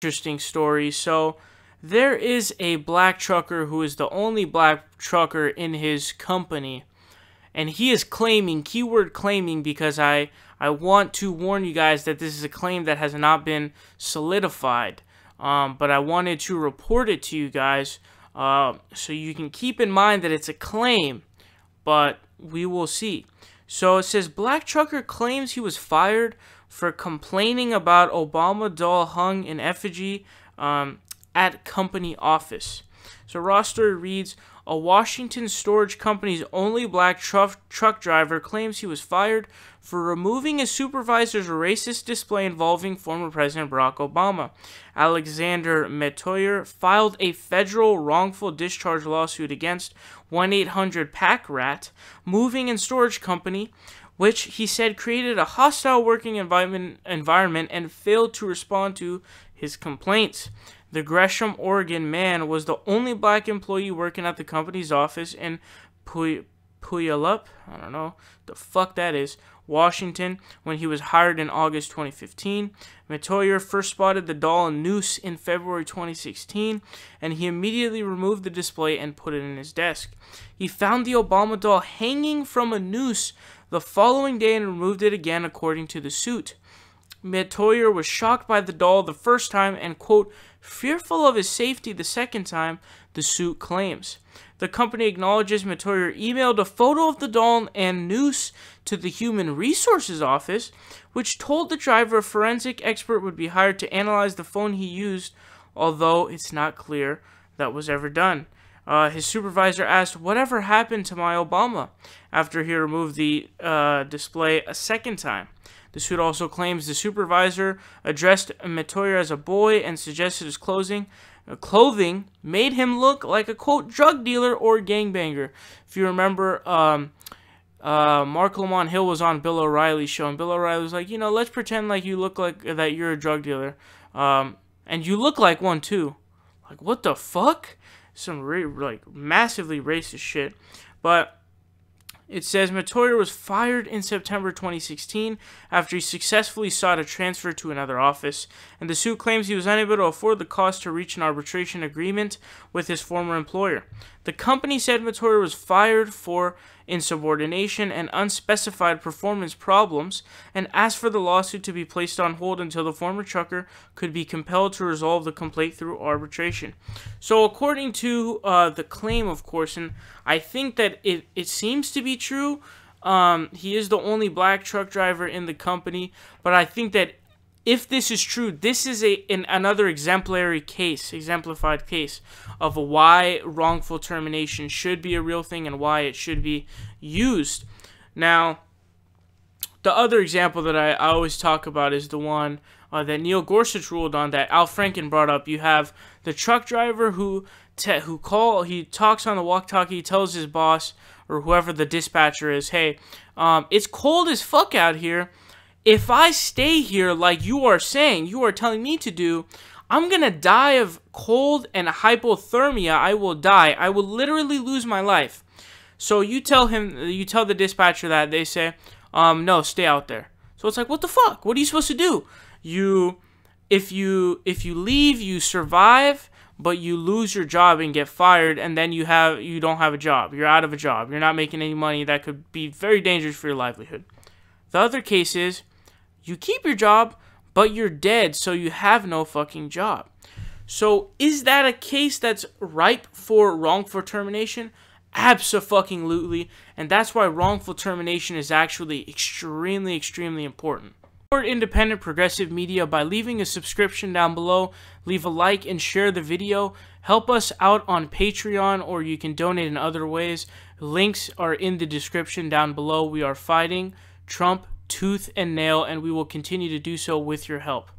Interesting story. So there is a black trucker who is the only black trucker in his company, and he is claiming, keyword claiming, because I want to warn you guys that this is a claim that has not been solidified, but I wanted to report it to you guys so you can keep in mind that it's a claim, but we will see. So it says, black trucker claims he was fired for complaining about Obama doll hung in effigy at company office. So raw story reads, a Washington storage company's only black truck driver claims he was fired for removing his supervisor's racist display involving former President Barack Obama. Alexander Metoyer filed a federal wrongful discharge lawsuit against 1-800-PAC-RAT, moving and storage company, which he said created a hostile working environment and failed to respond to his complaints. The Gresham, Oregon man was the only black employee working at the company's office in Puyallup, I don't know the fuck that is, Washington, when he was hired in August 2015. Metoyer first spotted the doll Noose in February 2016, and he immediately removed the display and put it in his desk. He found the Obama doll hanging from a noose the following day and removed it again, according to the suit. Metoyer was shocked by the doll the first time and, quote, fearful of his safety the second time, the suit claims. The company acknowledges Metoyer emailed a photo of the doll and noose to the Human Resources Office, which told the driver a forensic expert would be hired to analyze the phone he used, although it's not clear that was ever done. His supervisor asked, whatever happened to my Obama, after he removed the display a second time. The suit also claims the supervisor addressed Metoyer as a boy and suggested his clothing made him look like a, quote, drug dealer or gangbanger. If you remember, Mark Lamont Hill was on Bill O'Reilly's show, and Bill O'Reilly was like, you know, let's pretend like you look like that you're a drug dealer. And you look like one, too. Like, what the fuck? Some like massively racist shit. But it says Metoyer was fired in September 2016 after he successfully sought a transfer to another office, and the suit claims he was unable to afford the cost to reach an arbitration agreement with his former employer. The company said Metoyer was fired for insubordination and unspecified performance problems and asked for the lawsuit to be placed on hold until the former trucker could be compelled to resolve the complaint through arbitration. So according to the claim, of course, and I think that it seems to be true, he is the only black truck driver in the company, but I think that if this is true, this is another exemplified case of why wrongful termination should be a real thing and why it should be used. Now, the other example that I always talk about is the one that Neil Gorsuch ruled on that Al Franken brought up. You have the truck driver he talks on the walkie-talkie, he tells his boss or whoever the dispatcher is, hey, it's cold as fuck out here. If I stay here like you are saying, you are telling me to do, I'm going to die of cold and hypothermia. I will die. I will literally lose my life. So you tell the dispatcher that, they say, no, stay out there. So it's like, what the fuck? What are you supposed to do? If you leave, you survive, but you lose your job and get fired, and then you don't have a job. You're out of a job. You're not making any money. That could be very dangerous for your livelihood. The other case is, you keep your job, but you're dead, so you have no fucking job. So is that a case that's ripe for wrongful termination? Abso-fucking-lutely, and that's why wrongful termination is actually extremely, extremely important. Support independent progressive media by leaving a subscription down below, leave a like and share the video, help us out on Patreon, or you can donate in other ways. Links are in the description down below. We are fighting Trump tooth and nail, and we will continue to do so with your help.